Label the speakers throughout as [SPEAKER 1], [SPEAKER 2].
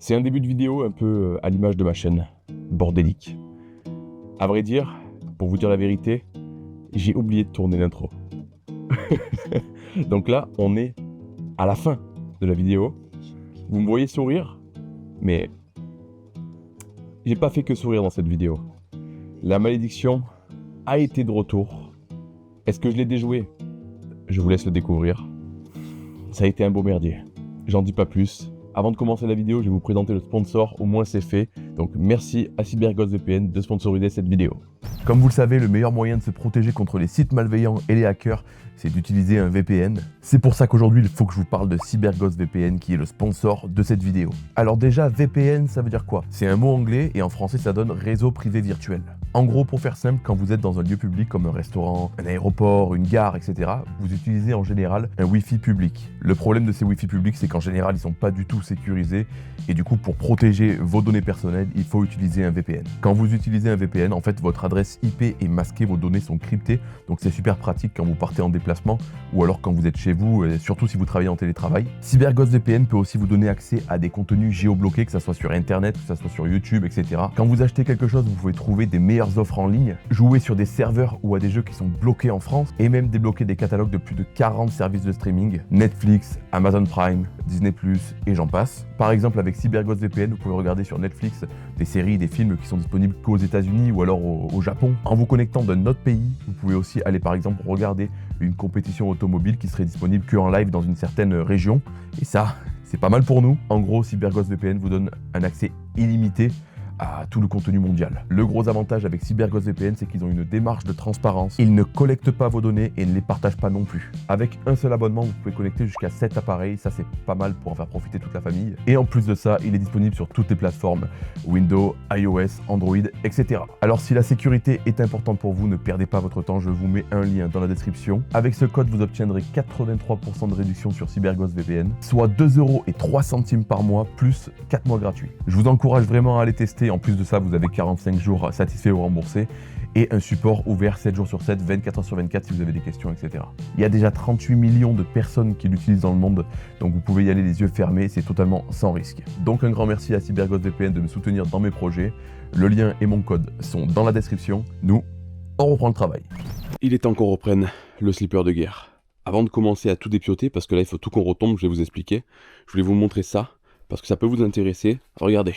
[SPEAKER 1] C'est un début de vidéo un peu à l'image de ma chaîne, bordélique. À vrai dire, pour vous dire la vérité, j'ai oublié de tourner l'intro. Donc là, on est à la fin de la vidéo. Vous me voyez sourire, mais j'ai pas fait que sourire dans cette vidéo. La malédiction a été de retour. Est-ce que je l'ai déjoué? Je vous laisse le découvrir. Ça a été un beau merdier. J'en dis pas plus. Avant de commencer la vidéo, je vais vous présenter le sponsor, au moins c'est fait. Donc merci à CyberGhost VPN de sponsoriser cette vidéo. Comme vous le savez, le meilleur moyen de se protéger contre les sites malveillants et les hackers, c'est d'utiliser un VPN. C'est pour ça qu'aujourd'hui, il faut que je vous parle de CyberGhost VPN qui est le sponsor de cette vidéo. Alors déjà, VPN, ça veut dire quoi? C'est un mot anglais et en français, ça donne réseau privé virtuel. En gros, pour faire simple, quand vous êtes dans un lieu public comme un restaurant, un aéroport, une gare, etc., vous utilisez en général un Wi-Fi public. Le problème de ces Wi-Fi publics, c'est qu'en général, ils sont pas du tout sécurisés et du coup, pour protéger vos données personnelles, il faut utiliser un VPN. Quand vous utilisez un VPN, en fait, votre adresse IP est masquée, vos données sont cryptées, donc c'est super pratique quand vous partez en déplacement ou alors quand vous êtes chez vous, surtout si vous travaillez en télétravail. CyberGhost VPN peut aussi vous donner accès à des contenus géobloqués, que ce soit sur Internet, que ce soit sur YouTube, etc. Quand vous achetez quelque chose, vous pouvez trouver des meilleures offres en ligne, jouer sur des serveurs ou à des jeux qui sont bloqués en France et même débloquer des catalogues de plus de 40 services de streaming, Netflix, Amazon Prime, Disney+, et j'en passe. Par exemple, avec CyberGhost VPN, vous pouvez regarder sur Netflix des séries, des films qui sont disponibles qu'aux États-Unis ou alors au Japon. En vous connectant d'un autre pays, vous pouvez aussi aller par exemple regarder une compétition automobile qui serait disponible qu'en live dans une certaine région. Et ça, c'est pas mal pour nous. En gros, CyberGhost VPN vous donne un accès illimité à tout le contenu mondial. Le gros avantage avec CyberGhost VPN, c'est qu'ils ont une démarche de transparence. Ils ne collectent pas vos données et ne les partagent pas non plus. Avec un seul abonnement, vous pouvez connecter jusqu'à 7 appareils. Ça, c'est pas mal pour en faire profiter toute la famille. Et en plus de ça, il est disponible sur toutes les plateformes Windows, iOS, Android, etc. Alors, si la sécurité est importante pour vous, ne perdez pas votre temps. Je vous mets un lien dans la description. Avec ce code, vous obtiendrez 83% de réduction sur CyberGhost VPN, soit 2,03 € par mois, plus 4 mois gratuits. Je vous encourage vraiment à aller tester. En plus de ça, vous avez 45 jours satisfaits ou remboursés et un support ouvert 7 jours sur 7, 24 heures sur 24 si vous avez des questions, etc. Il y a déjà 38 millions de personnes qui l'utilisent dans le monde, donc vous pouvez y aller les yeux fermés, c'est totalement sans risque. Donc un grand merci à CyberGhost VPN de me soutenir dans mes projets. Le lien et mon code sont dans la description. Nous, on reprend le travail. Il est temps qu'on reprenne le slipper de guerre. Avant de commencer à tout dépioter, parce que là il faut tout qu'on retombe, je vais vous expliquer, je voulais vous montrer ça, parce que ça peut vous intéresser. Regardez.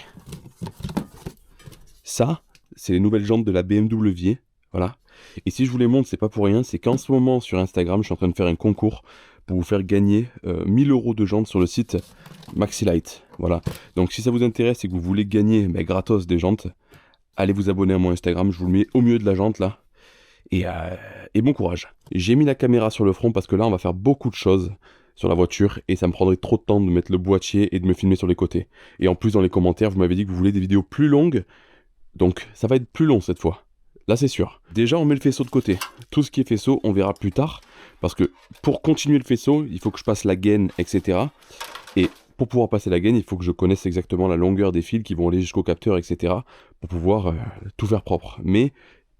[SPEAKER 1] Ça, c'est les nouvelles jantes de la BMW, voilà. Et si je vous les montre, c'est pas pour rien, c'est qu'en ce moment sur Instagram, je suis en train de faire un concours pour vous faire gagner 1000 € de jantes sur le site Maxilight, voilà. Donc si ça vous intéresse et que vous voulez gagner gratos des jantes, allez vous abonner à mon Instagram, je vous le mets au milieu de la jante là. Et bon courage. J'ai mis la caméra sur le front parce que là, on va faire beaucoup de choses sur la voiture et ça me prendrait trop de temps de mettre le boîtier et de me filmer sur les côtés. Et en plus, dans les commentaires, vous m'avez dit que vous voulez des vidéos plus longues. Donc ça va être plus long cette fois, là c'est sûr. Déjà on met le faisceau de côté, tout ce qui est faisceau on verra plus tard, parce que pour continuer le faisceau, il faut que je passe la gaine, etc. Et pour pouvoir passer la gaine, il faut que je connaisse exactement la longueur des fils qui vont aller jusqu'au capteur, etc. pour pouvoir tout faire propre. Mais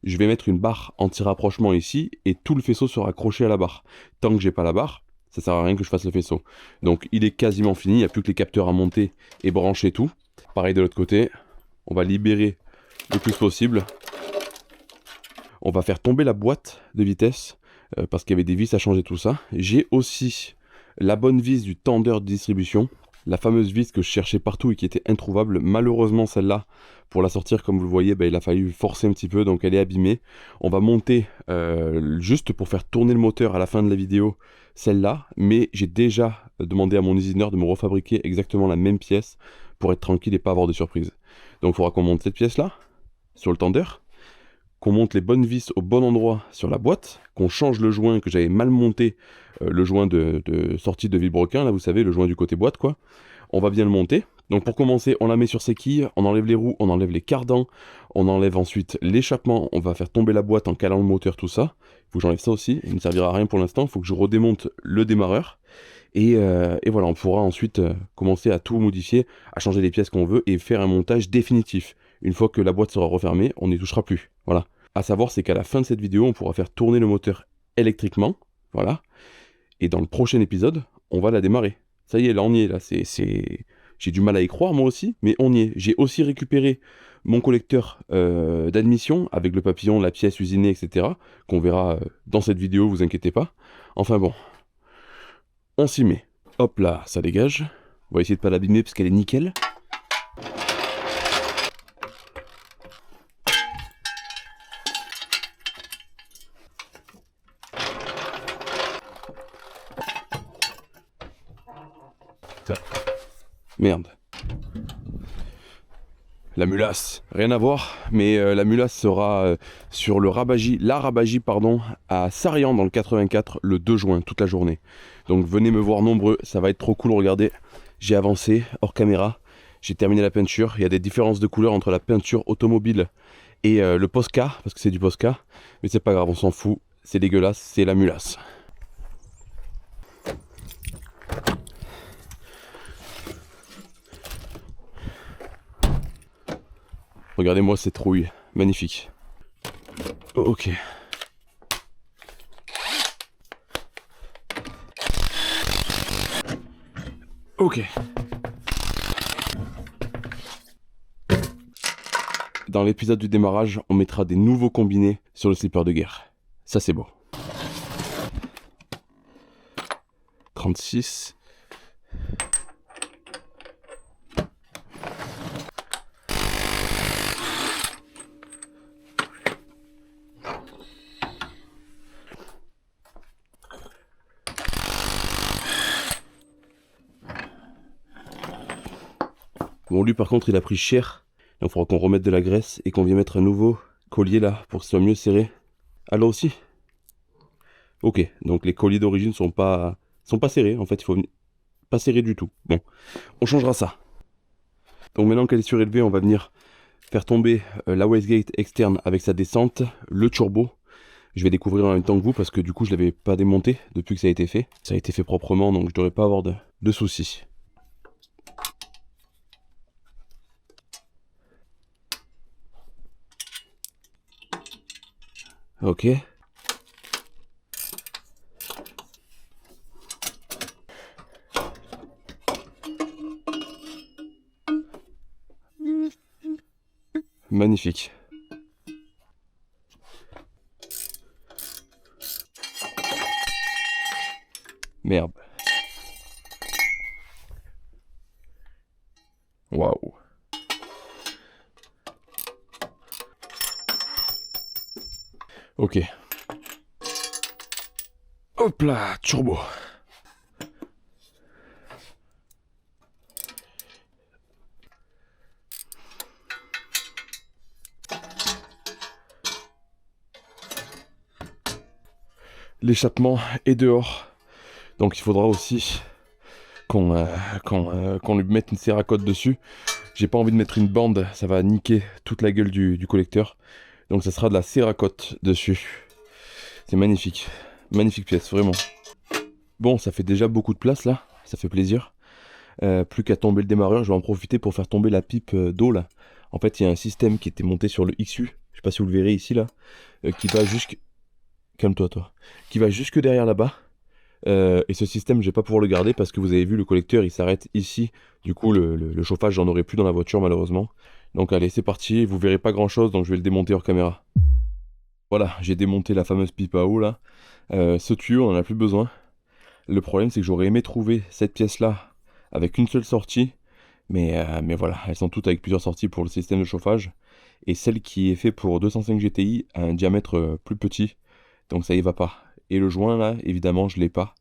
[SPEAKER 1] je vais mettre une barre anti-rapprochement ici, et tout le faisceau sera accroché à la barre. Tant que j'ai pas la barre, ça sert à rien que je fasse le faisceau. Donc il est quasiment fini, il n'y a plus que les capteurs à monter et brancher tout. Pareil de l'autre côté, on va libérer le plus possible. On va faire tomber la boîte de vitesse parce qu'il y avait des vis à changer, tout ça. J'ai aussi la bonne vis du tendeur de distribution, la fameuse vis que je cherchais partout et qui était introuvable. Malheureusement celle-là, pour la sortir comme vous le voyez, il a fallu forcer un petit peu, donc elle est abîmée. On va monter juste pour faire tourner le moteur à la fin de la vidéo celle-là, mais j'ai déjà demandé à mon usineur de me refabriquer exactement la même pièce pour être tranquille et pas avoir de surprise. Donc il faudra qu'on monte cette pièce-là sur le tendeur, qu'on monte les bonnes vis au bon endroit sur la boîte, qu'on change le joint que j'avais mal monté, le joint de sortie de vilebrequin, là vous savez, le joint du côté boîte quoi. On va bien le monter. Donc pour commencer, on la met sur ses quilles, on enlève les roues, on enlève les cardans, on enlève ensuite l'échappement, on va faire tomber la boîte en calant le moteur, tout ça. Il faut que j'enlève ça aussi, il ne servira à rien pour l'instant, il faut que je redémonte le démarreur. Et voilà, on pourra ensuite commencer à tout modifier, à changer les pièces qu'on veut et faire un montage définitif. Une fois que la boîte sera refermée, on n'y touchera plus. Voilà. À savoir, c'est qu'à la fin de cette vidéo, on pourra faire tourner le moteur électriquement. Voilà. Et dans le prochain épisode, on va la démarrer. Ça y est, là on y est, là. J'ai du mal à y croire moi aussi, mais on y est. J'ai aussi récupéré mon collecteur d'admission avec le papillon, la pièce usinée, etc. qu'on verra dans cette vidéo, vous inquiétez pas. Enfin bon, on s'y met. Hop là, ça dégage. On va essayer de pas l'abîmer parce qu'elle est nickel. Merde. La Mulasse, rien à voir, mais la Mulasse sera sur le Rabagie, la Rabagie pardon, à Sarian dans le 84 le 2 juin, toute la journée. Donc venez me voir nombreux, ça va être trop cool, regardez. J'ai avancé hors caméra, j'ai terminé la peinture. Il y a des différences de couleurs entre la peinture automobile et le Posca, parce que c'est du Posca. Mais c'est pas grave, on s'en fout, c'est dégueulasse, c'est la Mulasse. Regardez-moi cette rouille, magnifique. Ok. Ok. Dans l'épisode du démarrage, on mettra des nouveaux combinés sur le slipper de guerre. Ça c'est beau. 36. Bon, lui par contre il a pris cher, donc il faudra qu'on remette de la graisse et qu'on vienne mettre un nouveau collier là pour que ce soit mieux serré. Ah là aussi. Ok, donc les colliers d'origine sont pas serrés, en fait il faut pas serrer du tout. Bon, on changera ça. Donc maintenant qu'elle est surélevée, on va venir faire tomber la wastegate externe avec sa descente, le turbo. Je vais découvrir en même temps que vous parce que du coup je l'avais pas démonté depuis que ça a été fait. Ça a été fait proprement donc je devrais pas avoir de soucis. Ok. Magnifique. Merde. Waouh. Ok. Hop là, turbo. L'échappement est dehors. Donc il faudra aussi qu'on lui mette une serracote dessus. J'ai pas envie de mettre une bande, ça va niquer toute la gueule du collecteur. Donc ça sera de la serracote dessus. C'est magnifique. Magnifique pièce, vraiment. Bon, ça fait déjà beaucoup de place là, ça fait plaisir. Plus qu'à tomber le démarreur, je vais en profiter pour faire tomber la pipe d'eau là. En fait, il y a un système qui était monté sur le XU, je sais pas si vous le verrez ici là, qui va jusque... Calme-toi toi. Qui va jusque derrière là-bas. Et ce système, je vais pas pouvoir le garder parce que vous avez vu, le collecteur il s'arrête ici. Du coup, le chauffage, j'en aurai plus dans la voiture malheureusement. Donc allez, c'est parti. Vous verrez pas grand-chose, donc je vais le démonter hors caméra. Voilà, j'ai démonté la fameuse pipe à eau là. Ce tuyau, on en a plus besoin. Le problème, c'est que j'aurais aimé trouver cette pièce-là avec une seule sortie. Mais voilà, elles sont toutes avec plusieurs sorties pour le système de chauffage. Et celle qui est faite pour 205 GTI a un diamètre plus petit. Donc ça y va pas. Et le joint là, évidemment, je l'ai pas.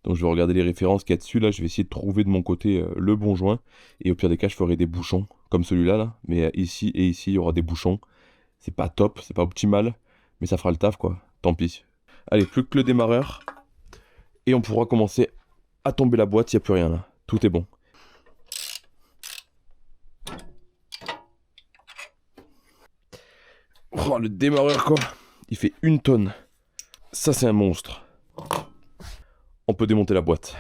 [SPEAKER 1] Donc je vais regarder les références qu'il y a dessus. Là, je vais essayer de trouver de mon côté le bon joint. Et au pire des cas, je ferai des bouchons comme celui-là. Là. Mais ici et ici, il y aura des bouchons. C'est pas top, c'est pas optimal. Mais ça fera le taf quoi. Tant pis. Allez, plus que le démarreur. Et on pourra commencer à tomber la boîte. Il n'y a plus rien là. Tout est bon. Oh, le démarreur quoi. Il fait 1 tonne. Ça, c'est un monstre. On peut démonter la boîte.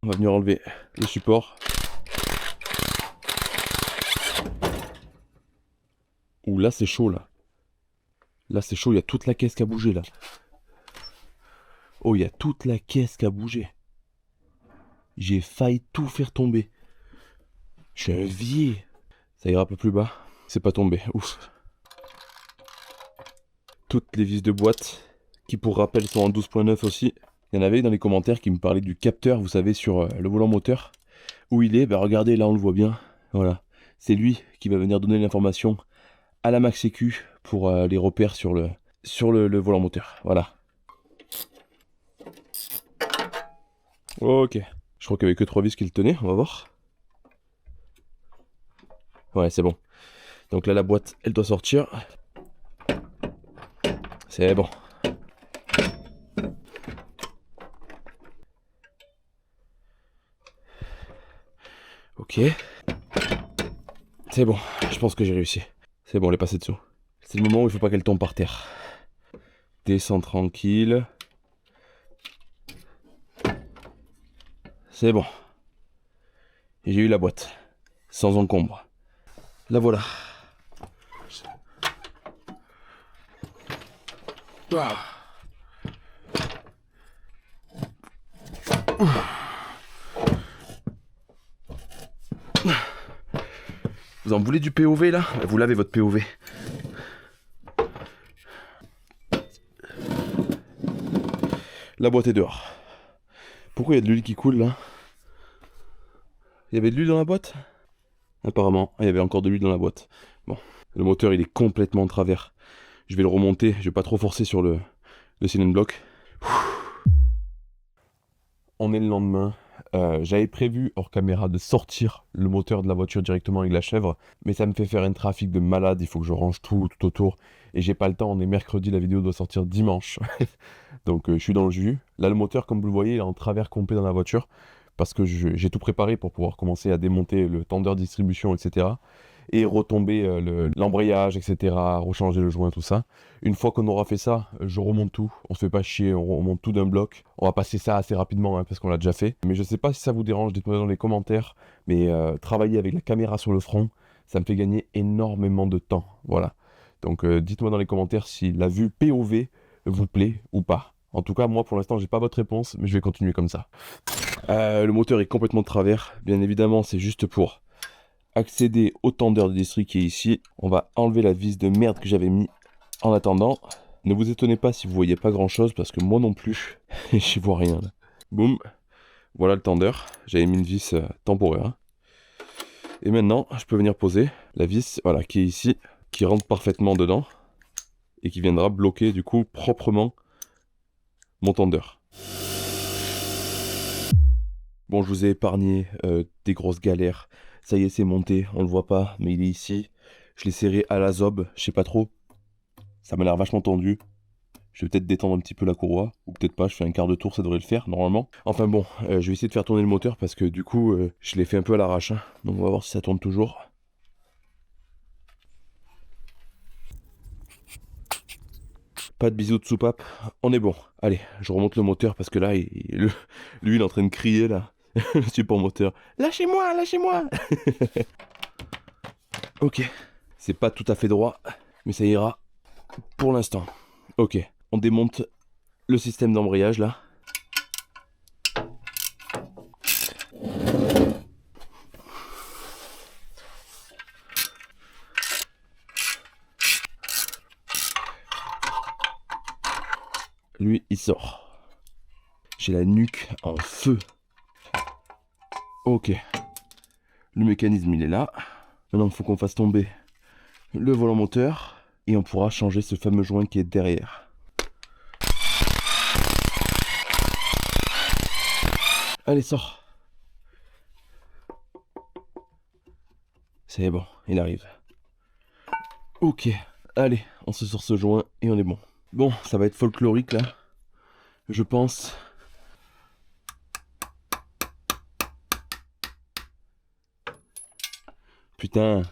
[SPEAKER 1] On va venir enlever le support. Ouh, là, c'est chaud, là. Là, c'est chaud. Il y a toute la caisse qui a bougé, là. Oh, il y a toute la caisse qui a bougé. J'ai failli tout faire tomber. Janvier. Ça ira un peu plus bas. C'est pas tombé. Ouf. Toutes les vis de boîte, qui pour rappel sont en 12.9 aussi. Il y en avait dans les commentaires qui me parlaient du capteur, vous savez, sur le volant moteur. Où il est, bah regardez, là on le voit bien. Voilà. C'est lui qui va venir donner l'information à la Max Sécu pour les repères sur le volant moteur. Voilà. Ok. Je crois qu'il n'y avait que 3 vis qui le tenaient, on va voir. Ouais, c'est bon. Donc là, la boîte, elle doit sortir. C'est bon. Ok. C'est bon, je pense que j'ai réussi. C'est bon, elle est passée dessous. C'est le moment où il faut pas qu'elle tombe par terre. Descends tranquille. C'est bon. Et j'ai eu la boîte. Sans encombre. La voilà. Vous en voulez du POV là? Vous l'avez votre POV. La boîte est dehors. Pourquoi il y a de l'huile qui coule là? Il y avait de l'huile dans la boîte? Apparemment, il y avait encore de l'huile dans la boîte. Bon, le moteur il est complètement en travers. Je vais le remonter, je vais pas trop forcer sur le cylindre block. On est le lendemain. J'avais prévu hors caméra de sortir le moteur de la voiture directement avec la chèvre, mais ça me fait faire un trafic de malade, il faut que je range tout autour, et j'ai pas le temps, on est mercredi, la vidéo doit sortir dimanche. Donc je suis dans le jus. Là le moteur, comme vous le voyez, il est en travers complet dans la voiture, parce que j'ai tout préparé pour pouvoir commencer à démonter le tendeur de distribution, etc. Et retomber l'embrayage, etc., rechanger le joint, tout ça. Une fois qu'on aura fait ça, je remonte tout, on se fait pas chier, on remonte tout d'un bloc. On va passer ça assez rapidement, hein, parce qu'on l'a déjà fait. Mais je sais pas si ça vous dérange, dites-moi dans les commentaires. Mais travailler avec la caméra sur le front, ça me fait gagner énormément de temps. Voilà. Donc dites-moi dans les commentaires si la vue POV vous plaît ou pas. En tout cas, moi pour l'instant, j'ai pas votre réponse, mais je vais continuer comme ça. Le moteur est complètement de travers. Bien évidemment, c'est juste pour accéder au tendeur de distri qui est ici. On va enlever la vis de merde que j'avais mis en attendant. Ne vous étonnez pas si vous voyez pas grand chose, parce que moi non plus, j'y vois rien. Là. Boum, voilà le tendeur. J'avais mis une vis temporaire. Hein. Et maintenant, je peux venir poser la vis, voilà, qui est ici, qui rentre parfaitement dedans et qui viendra bloquer du coup proprement mon tendeur. Bon, je vous ai épargné des grosses galères. Ça y est, c'est monté, on le voit pas, mais il est ici. Je l'ai serré à la zob, je sais pas trop. Ça m'a l'air vachement tendu. Je vais peut-être détendre un petit peu la courroie, ou peut-être pas, je fais un quart de tour, ça devrait le faire normalement. Enfin bon, je vais essayer de faire tourner le moteur parce que du coup, je l'ai fait un peu à l'arrache. Hein. Donc on va voir si ça tourne toujours. Pas de bisous de soupape, on est bon. Allez, je remonte le moteur parce que là, lui il est en train de crier là. Le support moteur. Lâchez-moi, lâchez-moi. Ok, c'est pas tout à fait droit, mais ça ira pour l'instant. Ok, on démonte le système d'embrayage là. Lui, il sort. J'ai la nuque en feu. Ok. Le mécanisme, il est là. Maintenant, il faut qu'on fasse tomber le volant moteur. Et on pourra changer ce fameux joint qui est derrière. Allez, sors. C'est bon, il arrive. Ok. Allez, on se sort ce joint et on est bon. Bon, ça va être folklorique là. Je pense. Putain.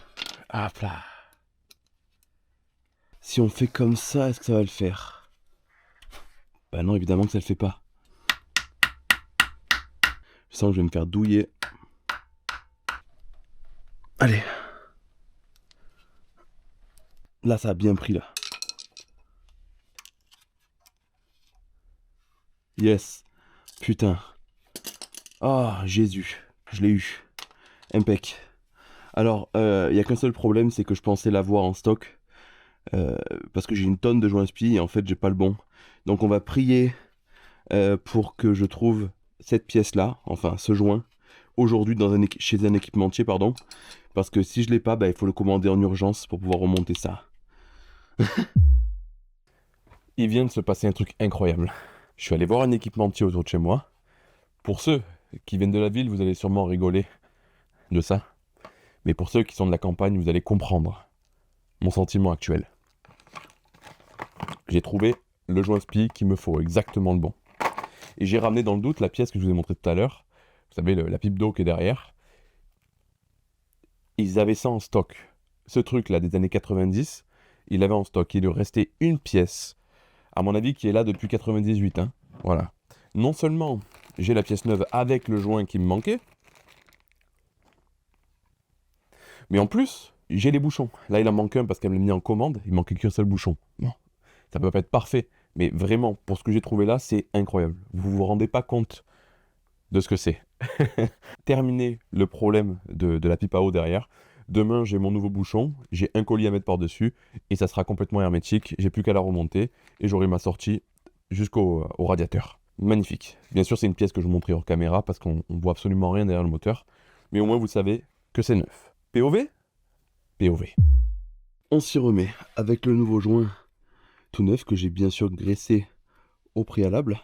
[SPEAKER 1] Ah, plat. Si on fait comme ça, est-ce que ça va le faire? Bah non, évidemment que ça le fait pas. Je sens que je vais me faire douiller. Allez. Là, ça a bien pris là. Yes. Putain. Ah, Jésus. Je l'ai eu. Impec.
[SPEAKER 2] Alors, il n'y a qu'un seul problème, c'est que je pensais l'avoir en stock. Parce que j'ai une tonne de joints spi et en fait, j'ai pas le bon. Donc, on va prier pour que je trouve cette pièce-là, enfin ce joint, aujourd'hui chez un équipementier, pardon. Parce que si je l'ai pas, bah, il faut le commander en urgence pour pouvoir remonter ça.
[SPEAKER 1] Il vient de se passer un truc incroyable. Je suis allé voir un équipementier autour de chez moi. Pour ceux qui viennent de la ville, vous allez sûrement rigoler de ça. Mais pour ceux qui sont de la campagne, vous allez comprendre mon sentiment actuel. J'ai trouvé le joint spi qu'il me faut, exactement le bon. Et j'ai ramené dans le doute la pièce que je vous ai montrée tout à l'heure. Vous savez, la pipe d'eau qui est derrière. Ils avaient ça en stock. Ce truc-là des années 90, il avait en stock. Il lui restait une pièce, à mon avis, qui est là depuis 98. Hein. Voilà. Non seulement j'ai la pièce neuve avec le joint qui me manquait, mais en plus, j'ai les bouchons. Là, il en manque un parce qu'elle me l'a mis en commande. Il manquait qu'un seul bouchon. Bon, ça peut pas être parfait, mais vraiment, pour ce que j'ai trouvé là, c'est incroyable. Vous vous rendez pas compte de ce que c'est. Terminer le problème de la pipe à eau derrière. Demain, j'ai mon nouveau bouchon, j'ai un colis à mettre par-dessus, et ça sera complètement hermétique. J'ai plus qu'à la remonter, et j'aurai ma sortie jusqu'au radiateur. Magnifique. Bien sûr, c'est une pièce que je vous montrerai hors caméra, parce qu'on voit absolument rien derrière le moteur. Mais au moins, vous savez que c'est neuf. POV? POV.
[SPEAKER 2] On s'y remet avec le nouveau joint tout neuf que j'ai bien sûr graissé au préalable.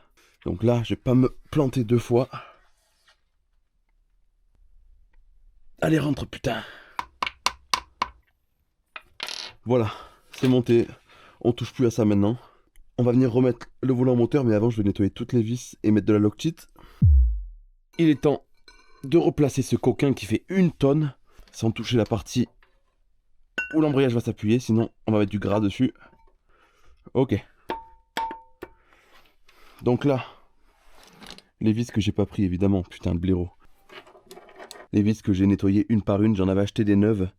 [SPEAKER 2] Donc là, je vais pas me planter deux fois. Allez, rentre, putain. Voilà, c'est monté. On touche plus à ça maintenant. On va venir remettre le volant moteur, mais avant, je vais nettoyer toutes les vis et mettre de la Loctite. Il est temps de replacer ce coquin qui fait 1 tonne, sans toucher la partie où l'embrayage va s'appuyer, sinon on va mettre du gras dessus. Ok. Donc là, les vis que j'ai pas pris, évidemment, putain de blaireau. Les vis que j'ai nettoyées une par une, j'en avais acheté des neuves,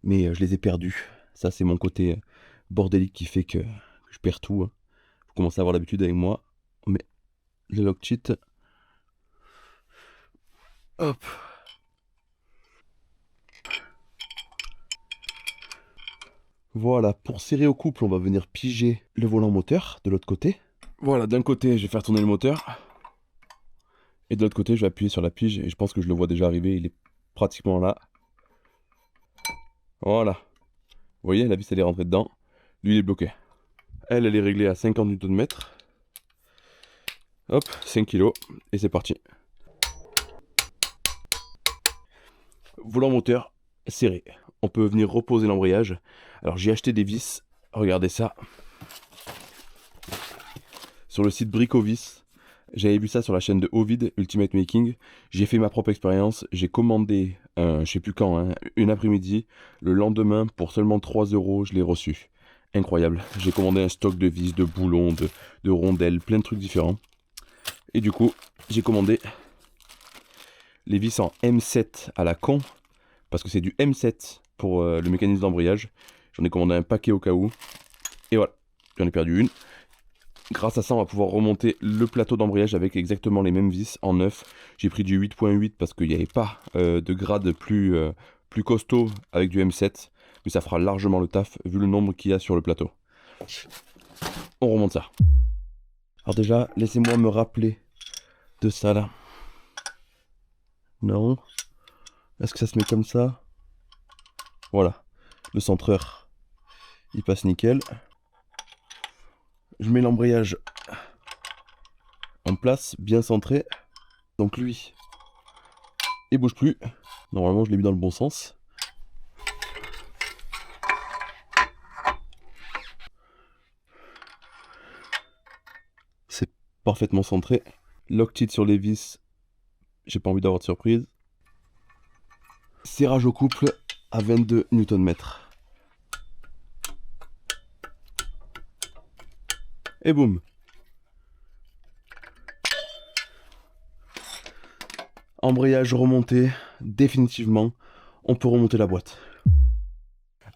[SPEAKER 2] mais je les ai perdues. Ça, c'est mon côté bordélique qui fait que je perds tout. Hein. Vous commencez à avoir l'habitude avec moi. On met le Loctite. Hop. Voilà, pour serrer au couple, on va venir piger le volant moteur de l'autre côté. Voilà, d'un côté, je vais faire tourner le moteur. Et de l'autre côté, je vais appuyer sur la pige. Et je pense que je le vois déjà arriver, il est pratiquement là. Voilà. Vous voyez, la vis, elle est rentrée dedans. Lui, il est bloqué. Elle est réglée à 50 Nm. Hop, 5 kg. Et c'est parti. Volant moteur serré. On peut venir reposer l'embrayage. Alors j'ai acheté des vis. Regardez ça. Sur le site Bricovis. J'avais vu ça sur la chaîne de Ovid, Ultimate Making. J'ai fait ma propre expérience. J'ai commandé, je sais plus quand, hein, une après-midi. Le lendemain, pour seulement 3 €, je l'ai reçu. Incroyable. J'ai commandé un stock de vis, de boulons, de rondelles, plein de trucs différents. Et du coup, j'ai commandé les vis en M7 à la con. Parce que c'est du M7 pour le mécanisme d'embrayage. J'en ai commandé un paquet au cas où. Et voilà, j'en ai perdu une. Grâce à ça, on va pouvoir remonter le plateau d'embrayage avec exactement les mêmes vis en neuf. J'ai pris du 8.8 parce qu'il n'y avait pas de grade plus costaud avec du M7. Mais ça fera largement le taf vu le nombre qu'il y a sur le plateau. On remonte ça. Alors déjà, laissez-moi me rappeler de ça là. Non. Est-ce que ça se met comme ça? Voilà. Le centreur, il passe nickel. Je mets l'embrayage en place, bien centré. Donc lui, il bouge plus. Normalement, je l'ai mis dans le bon sens. C'est parfaitement centré. Loctite sur les vis. J'ai pas envie d'avoir de surprise. Serrage au couple à 22 Nm. Et boum. Embrayage remonté, définitivement. On peut remonter la boîte.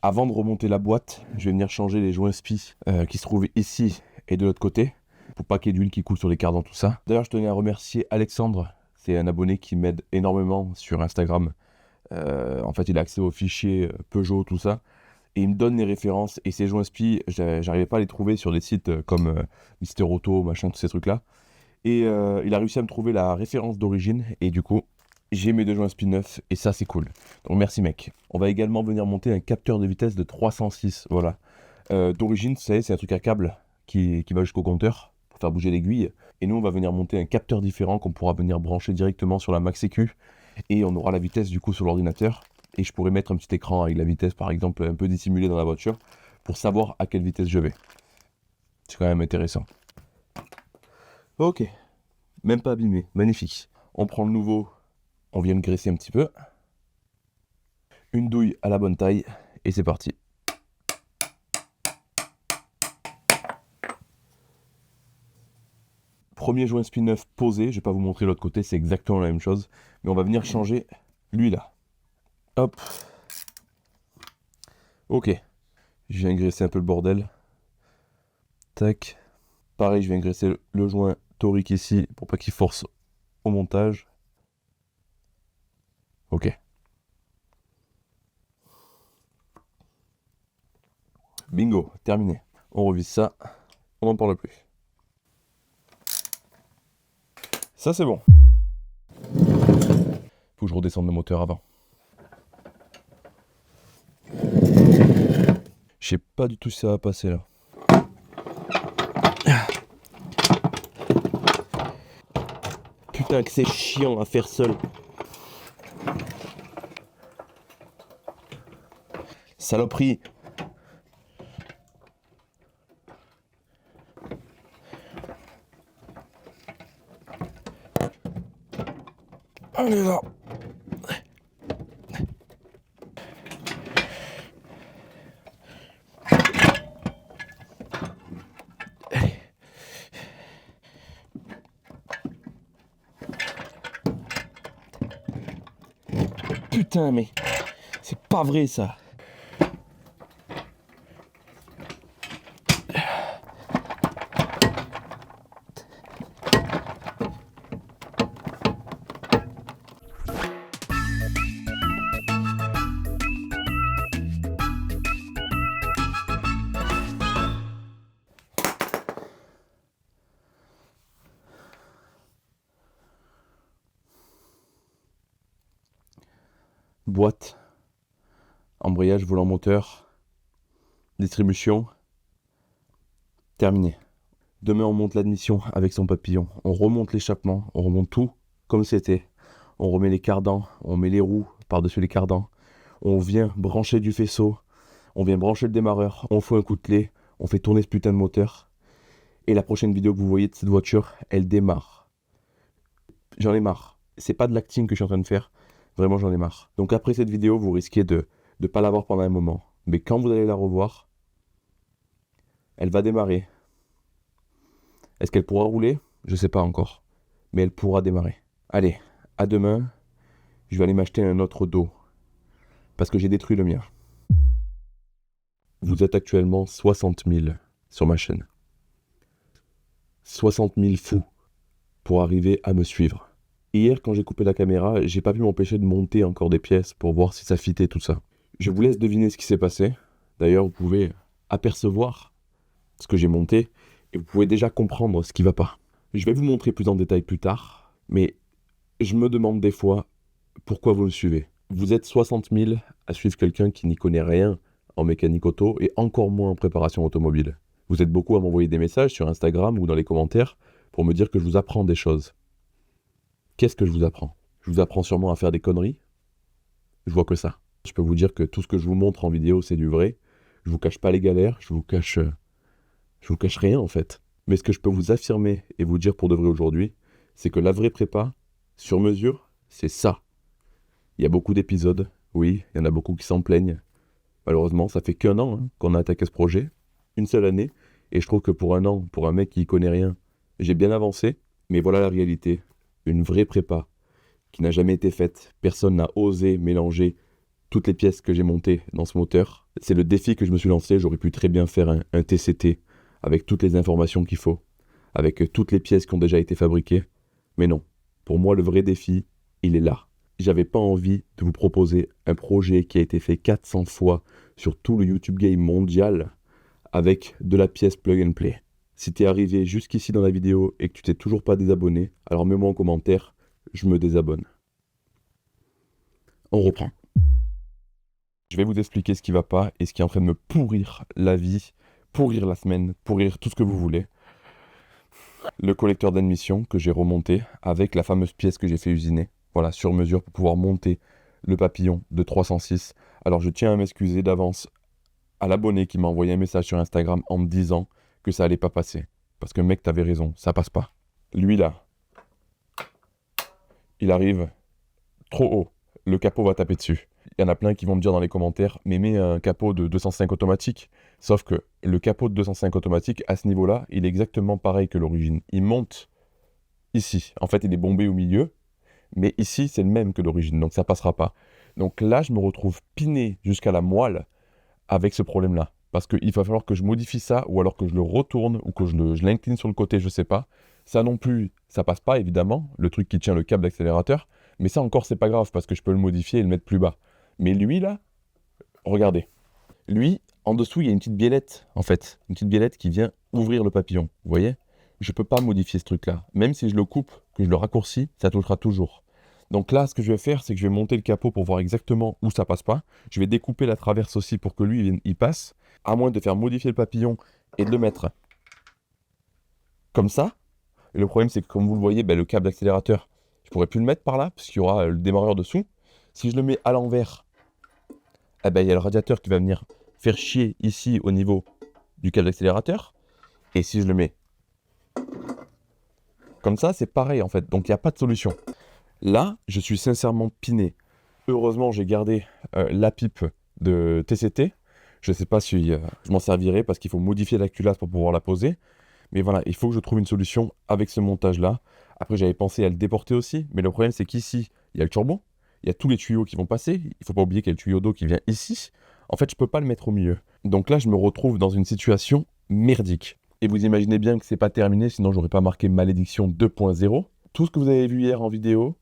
[SPEAKER 1] Avant de remonter la boîte, je vais venir changer les joints spi qui se trouvent ici et de l'autre côté, pour pas qu'il y ait d'huile qui coule sur les cardans, tout ça. D'ailleurs, je tenais à remercier Alexandre, c'est un abonné qui m'aide énormément sur Instagram En fait, il a accès aux fichiers Peugeot, tout ça. Et il me donne les références. Et ces joints SPI, j'arrivais pas à les trouver sur des sites comme Mister Auto, machin, tous ces trucs-là. Et il a réussi à me trouver la référence d'origine. Et du coup, j'ai mes 2 joints SPI neufs. Et ça, c'est cool. Donc merci, mec. On va également venir monter un capteur de vitesse de 306. Voilà. D'origine, vous savez, c'est un truc à câble qui va jusqu'au compteur pour faire bouger l'aiguille. Et nous, on va venir monter un capteur différent qu'on pourra venir brancher directement sur la Max EQ. Et on aura la vitesse du coup sur l'ordinateur. Et je pourrais mettre un petit écran avec la vitesse, par exemple, un peu dissimulée dans la voiture pour savoir à quelle vitesse je vais. C'est quand même intéressant. Ok. Même pas abîmé. Magnifique. On prend le nouveau. On vient le graisser un petit peu. Une douille à la bonne taille. Et c'est parti. Premier joint SPI neuf posé. Je ne vais pas vous montrer l'autre côté. C'est exactement la même chose. Mais on va venir changer lui là. Hop. Ok. Je viens graisser un peu le bordel. Tac. Pareil, je viens graisser le joint torique ici pour pas qu'il force au montage. Ok. Bingo, terminé. On revise ça. On n'en parle plus. Ça, c'est bon. Faut que je redescende le moteur avant. Je sais pas du tout si ça va passer là. Putain que c'est chiant à faire seul. Saloperie. Allez là. Putain, mais c'est pas vrai ça. Boîte, embrayage, volant moteur, distribution, terminé. Demain on monte l'admission avec son papillon, on remonte l'échappement, on remonte tout comme c'était. On remet les cardans, on met les roues par-dessus les cardans, on vient brancher du faisceau, on vient brancher le démarreur, on fout un coup de clé, on fait tourner ce putain de moteur. Et la prochaine vidéo que vous voyez de cette voiture, elle démarre. J'en ai marre. C'est pas de l'acting que je suis en train de faire. Vraiment, j'en ai marre. Donc après cette vidéo, vous risquez de ne pas la voir pendant un moment. Mais quand vous allez la revoir, elle va démarrer. Est-ce qu'elle pourra rouler? Je sais pas encore. Mais elle pourra démarrer. Allez, à demain. Je vais aller m'acheter un autre dos. Parce que j'ai détruit le mien. Vous êtes actuellement 60 000 sur ma chaîne. 60 000 fous pour arriver à me suivre. Hier, quand j'ai coupé la caméra, j'ai pas pu m'empêcher de monter encore des pièces pour voir si ça fitait tout ça. Je vous laisse deviner ce qui s'est passé. D'ailleurs, vous pouvez apercevoir ce que j'ai monté et vous pouvez déjà comprendre ce qui va pas. Je vais vous montrer plus en détail plus tard, mais je me demande des fois pourquoi vous me suivez. Vous êtes 60 000 à suivre quelqu'un qui n'y connaît rien en mécanique auto et encore moins en préparation automobile. Vous êtes beaucoup à m'envoyer des messages sur Instagram ou dans les commentaires pour me dire que je vous apprends des choses. Qu'est-ce que je vous apprends? Je vous apprends sûrement à faire des conneries. Je vois que ça. Je peux vous dire que tout ce que je vous montre en vidéo, c'est du vrai. Je vous cache pas les galères, je vous cache rien en fait. Mais ce que je peux vous affirmer et vous dire pour de vrai aujourd'hui, c'est que la vraie prépa, sur mesure, c'est ça. Il y a beaucoup d'épisodes, oui, il y en a beaucoup qui s'en plaignent. Malheureusement, ça fait qu'1 an qu'on a attaqué ce projet, une seule année, et je trouve que pour 1 an, pour un mec qui y connaît rien, j'ai bien avancé, mais voilà la réalité. Une vraie prépa qui n'a jamais été faite. Personne n'a osé mélanger toutes les pièces que j'ai montées dans ce moteur. C'est le défi que je me suis lancé. J'aurais pu très bien faire un TCT avec toutes les informations qu'il faut, avec toutes les pièces qui ont déjà été fabriquées. Mais non. Pour moi, le vrai défi, il est là.
[SPEAKER 2] j'avais pas envie de vous proposer un projet qui a été fait 400 fois sur tout le YouTube Game mondial avec de la pièce plug and play. Si t'es arrivé jusqu'ici dans la vidéo et que tu t'es toujours pas désabonné, alors mets-moi en commentaire, je me désabonne. On reprend. Je vais vous expliquer ce qui va pas et ce qui est en train de me pourrir la vie, pourrir la semaine, pourrir tout ce que vous voulez. Le collecteur d'admission que j'ai remonté avec la fameuse pièce que j'ai fait usiner, voilà, sur mesure pour pouvoir monter le papillon de 306. Alors je tiens à m'excuser d'avance à l'abonné qui m'a envoyé un message sur Instagram en me disant que ça allait pas passer. Parce que mec, t'avais raison, ça passe pas. Lui là, il arrive trop haut, le capot va taper dessus. Il y en a plein qui vont me dire dans les commentaires, mais mets un capot de 205 automatique. Sauf que le capot de 205 automatique, à ce niveau-là, il est exactement pareil que l'origine. Il monte ici. En fait, il est bombé au milieu, mais ici, c'est le même que l'origine, donc ça passera pas. Donc là, je me retrouve piné jusqu'à la moelle avec ce problème-là. Parce qu'il va falloir que je modifie ça, ou alors que je le retourne, ou que je l'incline sur le côté, je sais pas. Ça non plus, ça passe pas, évidemment, le truc qui tient le câble d'accélérateur. Mais ça encore, c'est pas grave, parce que je peux le modifier et le mettre plus bas. Mais lui, là, regardez. Lui, en dessous, il y a une petite biellette, en fait. Une petite biellette qui vient ouvrir le papillon, vous voyez? Je peux pas modifier ce truc-là. Même si je le coupe, que je le raccourcis, ça touchera toujours. Donc là, ce que je vais faire, c'est que je vais monter le capot pour voir exactement où ça passe pas. Je vais découper la traverse aussi pour que lui, il passe. À moins de faire modifier le papillon et de le mettre comme ça. Et le problème, c'est que comme vous le voyez, le câble d'accélérateur, je pourrais plus le mettre par là, parce qu'il y aura le démarreur dessous. Si je le mets à l'envers, il y a le radiateur qui va venir faire chier ici au niveau du câble d'accélérateur. Et si je le mets comme ça, c'est pareil en fait. Donc il n'y a pas de solution. Là, je suis sincèrement piné. Heureusement, j'ai gardé la pipe de TCT. Je ne sais pas si je m'en servirai parce qu'il faut modifier la culasse pour pouvoir la poser. Mais voilà, il faut que je trouve une solution avec ce montage-là. Après, j'avais pensé à le déporter aussi. Mais le problème, c'est qu'ici, il y a le turbo. Il y a tous les tuyaux qui vont passer. Il ne faut pas oublier qu'il y a le tuyau d'eau qui vient ici. En fait, je ne peux pas le mettre au milieu. Donc là, je me retrouve dans une situation merdique. Et vous imaginez bien que c'est pas terminé, sinon j'aurais pas marqué malédiction 2.0. Tout ce que vous avez vu hier en vidéo,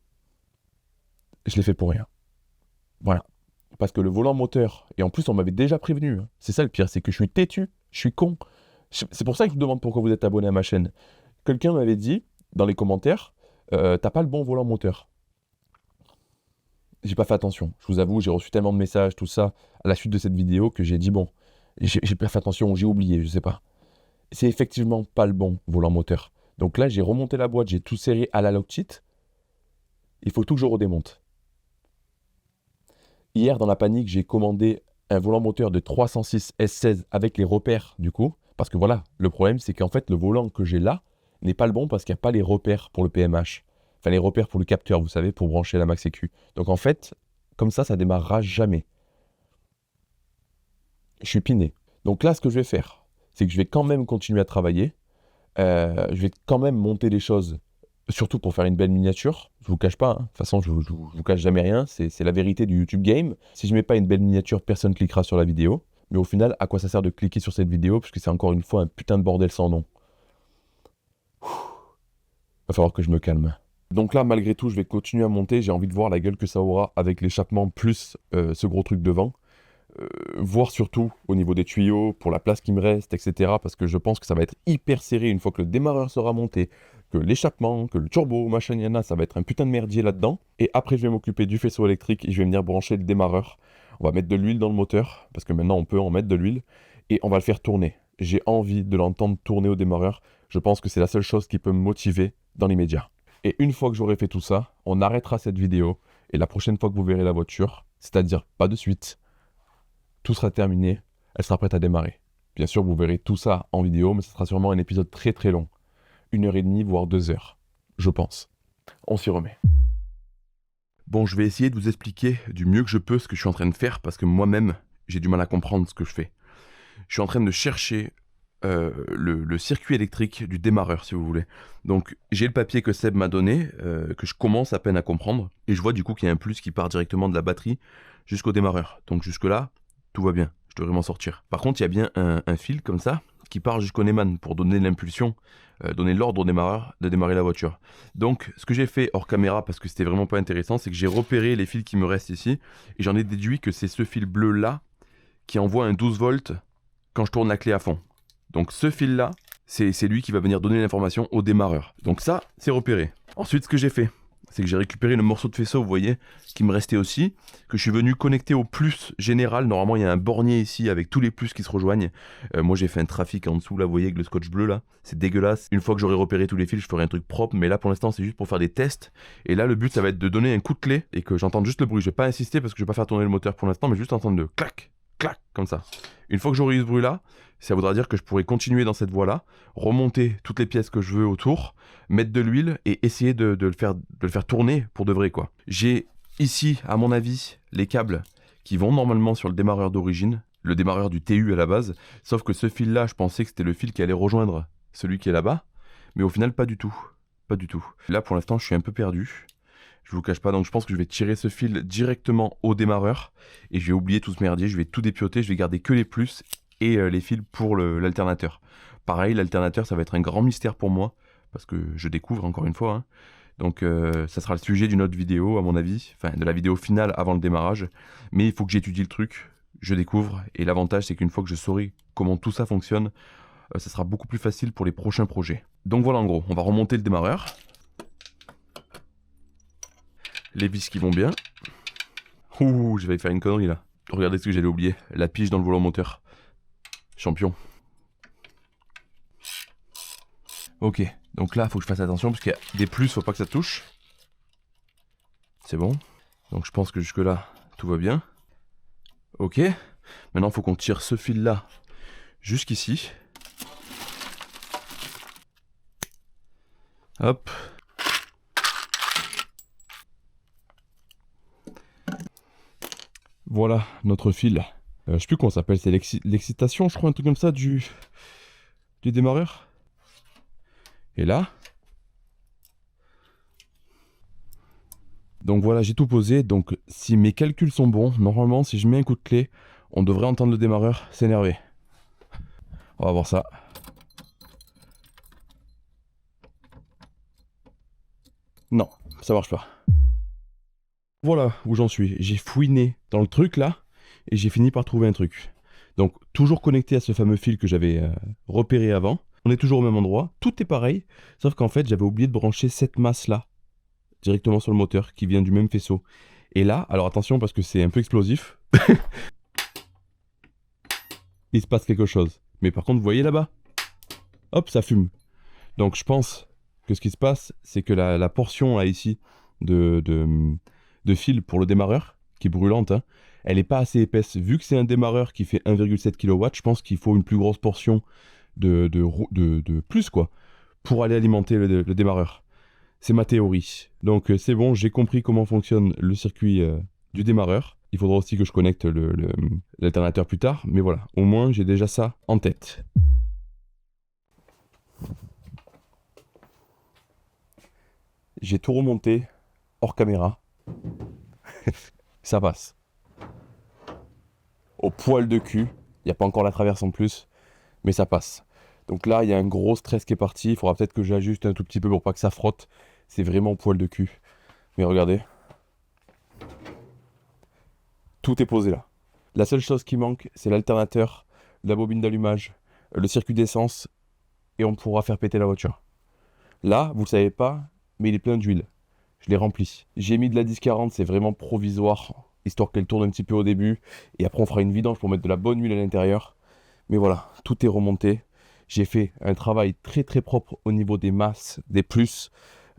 [SPEAKER 2] je l'ai fait pour rien. Voilà. Parce que le volant moteur, et en plus on m'avait déjà prévenu, hein. C'est ça le pire, c'est que je suis têtu, je suis con. C'est pour ça que je vous demande pourquoi vous êtes abonné à ma chaîne. Quelqu'un m'avait dit, dans les commentaires, t'as pas le bon volant moteur. J'ai pas fait attention, je vous avoue, j'ai reçu tellement de messages, tout ça, à la suite de cette vidéo, que j'ai dit bon, j'ai pas fait attention, j'ai oublié, je sais pas. C'est effectivement pas le bon volant moteur. Donc là, j'ai remonté la boîte, j'ai tout serré à la Loctite. Il faut tout que je redémonte. Hier, dans la panique, j'ai commandé un volant moteur de 306 S16 avec les repères, du coup. Parce que voilà, le problème, c'est qu'en fait, le volant que j'ai là n'est pas le bon parce qu'il n'y a pas les repères pour le PMH. Enfin, les repères pour le capteur, vous savez, pour brancher la Max EQ. Donc en fait, comme ça démarrera jamais. Je suis piné. Donc là, ce que je vais faire, c'est que je vais quand même continuer à travailler. Je vais quand même monter les choses, surtout pour faire une belle miniature. Je vous cache pas, hein. De toute façon, je vous cache jamais rien. C'est la vérité du YouTube Game. Si je mets pas une belle miniature, personne cliquera sur la vidéo. Mais au final, à quoi ça sert de cliquer sur cette vidéo? Parce que c'est encore une fois un putain de bordel sans nom. Va falloir que je me calme. Donc là, malgré tout, je vais continuer à monter. J'ai envie de voir la gueule que ça aura avec l'échappement plus ce gros truc devant. Voir surtout au niveau des tuyaux, pour la place qui me reste, etc. Parce que je pense que ça va être hyper serré une fois que le démarreur sera monté, que l'échappement, que le turbo, machin, yana, ça va être un putain de merdier là-dedans. Et après, je vais m'occuper du faisceau électrique et je vais venir brancher le démarreur. On va mettre de l'huile dans le moteur, parce que maintenant on peut en mettre de l'huile, et on va le faire tourner. J'ai envie de l'entendre tourner au démarreur. Je pense que c'est la seule chose qui peut me motiver dans l'immédiat. Et une fois que j'aurai fait tout ça, on arrêtera cette vidéo. Et la prochaine fois que vous verrez la voiture, c'est-à-dire pas de suite, tout sera terminé, elle sera prête à démarrer. Bien sûr, vous verrez tout ça en vidéo, mais ce sera sûrement un épisode très très long. 1h30, voire 2 heures, je pense. On s'y remet. Bon, je vais essayer de vous expliquer du mieux que je peux ce que je suis en train de faire, parce que moi-même, j'ai du mal à comprendre ce que je fais. Je suis en train de chercher le circuit électrique du démarreur, si vous voulez. Donc, j'ai le papier que Seb m'a donné, que je commence à peine à comprendre, et je vois du coup qu'il y a un plus qui part directement de la batterie jusqu'au démarreur. Donc jusque-là, tout va bien, je devrais m'en sortir. Par contre, il y a bien un fil comme ça
[SPEAKER 1] qui part jusqu'au Neyman pour donner l'impulsion, donner l'ordre au démarreur de démarrer la voiture. Donc ce que j'ai fait hors caméra, parce que c'était vraiment pas intéressant, c'est que j'ai repéré les fils qui me restent ici, et j'en ai déduit que c'est ce fil bleu là qui envoie un 12 volts quand je tourne la clé à fond. Donc ce fil là, c'est lui qui va venir donner l'information au démarreur. Donc ça, c'est repéré. Ensuite, ce que j'ai fait, c'est que j'ai récupéré le morceau de faisceau, vous voyez, qui me restait aussi, que je suis venu connecter au plus général. Normalement, il y a un bornier ici avec tous les plus qui se rejoignent. Moi, j'ai fait un trafic en dessous, là, vous voyez, avec le scotch bleu, là. C'est dégueulasse. Une fois que j'aurai repéré tous les fils, je ferai un truc propre, mais là, pour l'instant, c'est juste pour faire des tests. Et là, le but, ça va être de donner un coup de clé et que j'entende juste le bruit. Je vais pas insister parce que je vais pas faire tourner le moteur pour l'instant, mais juste entendre le clac, clac, comme ça. Une fois que j'aurai eu ce bruit-là, ça voudra dire que je pourrai continuer dans cette voie-là, remonter toutes les pièces que je veux autour, mettre de l'huile et essayer de le faire tourner pour de vrai, quoi. J'ai ici, à mon avis, les câbles qui vont normalement sur le démarreur d'origine, le démarreur du TU à la base, sauf que ce fil-là, je pensais que c'était le fil qui allait rejoindre celui qui est là-bas, mais au final, pas du tout. Pas du tout. Là, pour l'instant, je suis un peu perdu. Je vous cache pas, donc je pense que je vais tirer ce fil directement au démarreur et je vais oublier tout ce merdier, je vais tout dépioter, je vais garder que les plus et les fils pour l'alternateur. Pareil, l'alternateur, ça va être un grand mystère pour moi, parce que je découvre encore une fois. Hein. Donc ça sera le sujet d'une autre vidéo, à mon avis, enfin de la vidéo finale avant le démarrage. Mais il faut que j'étudie le truc, je découvre, et l'avantage c'est qu'une fois que je saurai comment tout ça fonctionne, ça sera beaucoup plus facile pour les prochains projets. Donc voilà en gros, on va remonter le démarreur. Les vis qui vont bien. Ouh, je vais faire une connerie là. Regardez ce que j'allais oublier, la pige dans le volant moteur. Champion. Ok, donc là, il faut que je fasse attention parce qu'il y a des plus, faut pas que ça touche. C'est bon. Donc je pense que jusque là, tout va bien. Ok. Maintenant, il faut qu'on tire ce fil-là jusqu'ici. Hop. Voilà notre fil. Je sais plus comment ça s'appelle, c'est l'excitation, je crois, un truc comme ça du démarreur. Et là. Donc voilà, j'ai tout posé. Donc si mes calculs sont bons, normalement, si je mets un coup de clé, on devrait entendre le démarreur s'énerver. On va voir ça. Non, ça marche pas. Voilà où j'en suis. J'ai fouiné dans le truc là et j'ai fini par trouver un truc. Donc toujours connecté à ce fameux fil que j'avais repéré avant. On est toujours au même endroit. Tout est pareil, sauf qu'en fait j'avais oublié de brancher cette masse là directement sur le moteur qui vient du même faisceau. Et là, alors attention parce que c'est un peu explosif. Il se passe quelque chose. Mais par contre, vous voyez là-bas? Hop, ça fume. Donc je pense que ce qui se passe, c'est que la portion là ici de fil pour le démarreur, qui est brûlante, hein, elle n'est pas assez épaisse. Vu que c'est un démarreur qui fait 1,7 kW, je pense qu'il faut une plus grosse portion de plus, quoi, pour aller alimenter le démarreur. C'est ma théorie. Donc c'est bon, j'ai compris comment fonctionne le circuit du démarreur. Il faudra aussi que je connecte l'alternateur plus tard, mais voilà, au moins j'ai déjà ça en tête. J'ai tout remonté hors caméra. Ça passe. Au poil de cul. Il n'y a pas encore la traverse en plus, mais ça passe. Donc là, il y a un gros stress qui est parti. Il faudra peut-être que j'ajuste un tout petit peu pour pas que ça frotte. C'est vraiment au poil de cul. Mais regardez. Tout est posé là. La seule chose qui manque, c'est l'alternateur, la bobine d'allumage, le circuit d'essence, et on pourra faire péter la voiture. Là, vous ne le savez pas, mais il est plein d'huile. Je l'ai rempli. J'ai mis de la 1040, c'est vraiment provisoire, histoire qu'elle tourne un petit peu au début. Et après, on fera une vidange pour mettre de la bonne huile à l'intérieur. Mais voilà, tout est remonté. J'ai fait un travail très très propre au niveau des masses, des plus.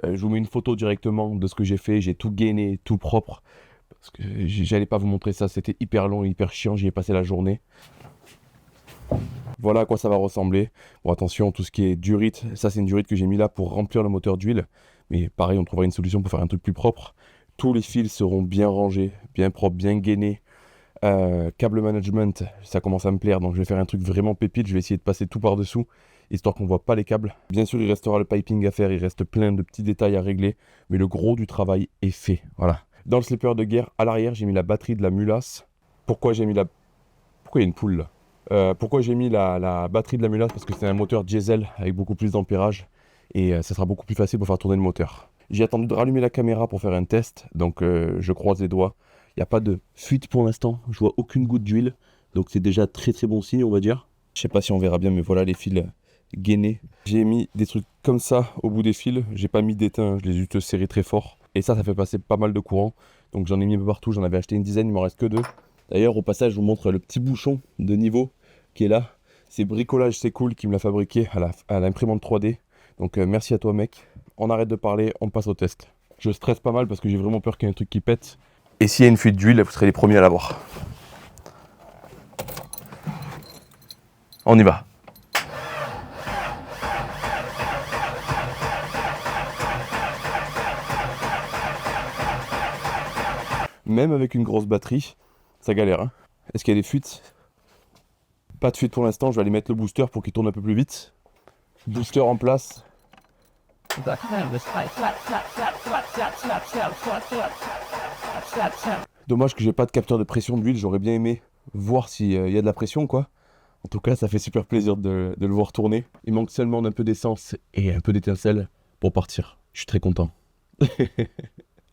[SPEAKER 1] Je vous mets une photo directement de ce que j'ai fait. J'ai tout gainé, tout propre. Parce que j'allais pas vous montrer ça, c'était hyper long et hyper chiant. J'y ai passé la journée. Voilà à quoi ça va ressembler. Bon, attention, tout ce qui est durite, ça c'est une durite que j'ai mis là pour remplir le moteur d'huile. Mais pareil, on trouvera une solution pour faire un truc plus propre. Tous les fils seront bien rangés, bien propres, bien gainés. Câble management, ça commence à me plaire, donc je vais faire un truc vraiment pépite. Je vais essayer de passer tout par-dessous, histoire qu'on voit pas les câbles. Bien sûr, il restera le piping à faire, il reste plein de petits détails à régler, mais le gros du travail est fait. Voilà. Dans le slipper de guerre, à l'arrière, j'ai mis la batterie de la Mulasse. Pourquoi j'ai mis la... Pourquoi il y a une poule là? Pourquoi j'ai mis la batterie de la Mulasse? Parce que c'est un moteur diesel avec beaucoup plus d'ampérage et ça sera beaucoup plus facile pour faire tourner le moteur. J'ai attendu de rallumer la caméra pour faire un test, donc je croise les doigts. Il n'y a pas de fuite pour l'instant, je vois aucune goutte d'huile, donc c'est déjà très très bon signe on va dire. Je sais pas si on verra bien, mais voilà les fils gainés. J'ai mis des trucs comme ça au bout des fils, j'ai pas mis d'étain, je les ai juste serrés très fort. Et ça fait passer pas mal de courant, donc j'en ai mis un peu partout, j'en avais acheté une dizaine, il m'en reste que 2. D'ailleurs au passage je vous montre le petit bouchon de niveau qui est là. C'est Bricolage C'est Cool qui me l'a fabriqué à l'imprimante 3D. Donc merci à toi mec. On arrête de parler, on passe au test. Je stresse pas mal parce que j'ai vraiment peur qu'il y ait un truc qui pète. Et s'il y a une fuite d'huile, vous serez les premiers à l'avoir. On y va. Même avec une grosse batterie, ça galère. Hein. Est-ce qu'il y a des fuites? Pas de fuite pour l'instant, je vais aller mettre le booster pour qu'il tourne un peu plus vite. Booster en place. Dommage que j'ai pas de capteur de pression d'huile, j'aurais bien aimé voir s'il y a de la pression quoi. En tout cas, ça fait super plaisir de le voir tourner. Il manque seulement un peu d'essence et un peu d'étincelle pour partir. Je suis très content.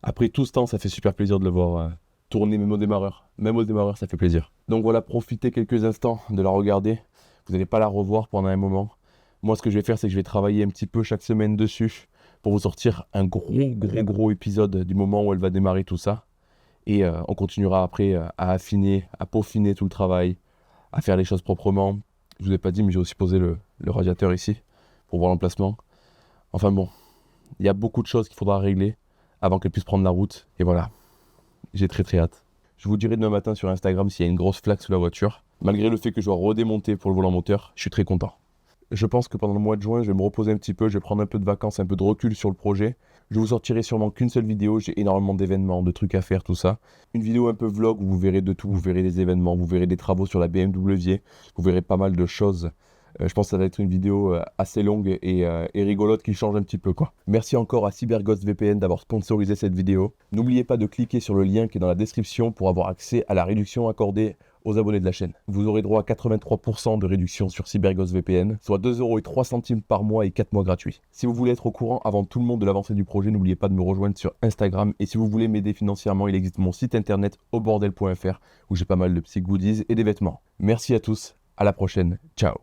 [SPEAKER 1] Après tout ce temps, ça fait super plaisir de le voir tourner même au démarreur. Même au démarreur, ça fait plaisir. Donc voilà, profitez quelques instants de la regarder. Vous n'allez pas la revoir pendant un moment. Moi, ce que je vais faire, c'est que je vais travailler un petit peu chaque semaine dessus pour vous sortir un gros épisode du moment où elle va démarrer tout ça. Et on continuera après à affiner, à peaufiner tout le travail, à faire les choses proprement. Je vous ai pas dit, mais j'ai aussi posé le radiateur ici pour voir l'emplacement. Enfin bon, il y a beaucoup de choses qu'il faudra régler avant qu'elle puisse prendre la route. Et voilà, j'ai très hâte. Je vous dirai demain matin sur Instagram s'il y a une grosse flaque sous la voiture. Malgré le fait que je dois redémonter pour le volant moteur, je suis très content. Je pense que pendant le mois de juin, je vais me reposer un petit peu, je vais prendre un peu de vacances, un peu de recul sur le projet. Je vous sortirai sûrement qu'une seule vidéo, j'ai énormément d'événements, de trucs à faire, tout ça. Une vidéo un peu vlog où vous verrez de tout, vous verrez des événements, vous verrez des travaux sur la BMW, vous verrez pas mal de choses. Je pense que ça va être une vidéo assez longue et rigolote qui change un petit peu quoi. Merci encore à CyberGhost VPN d'avoir sponsorisé cette vidéo. N'oubliez pas de cliquer sur le lien qui est dans la description pour avoir accès à la réduction accordée aux abonnés de la chaîne. Vous aurez droit à 83% de réduction sur CyberGhost VPN, soit 2,03 € par mois et 4 mois gratuits. Si vous voulez être au courant avant tout le monde de l'avancée du projet, n'oubliez pas de me rejoindre sur Instagram. Et si vous voulez m'aider financièrement, il existe mon site internet aubordel.fr où j'ai pas mal de petits goodies et des vêtements. Merci à tous, à la prochaine, ciao.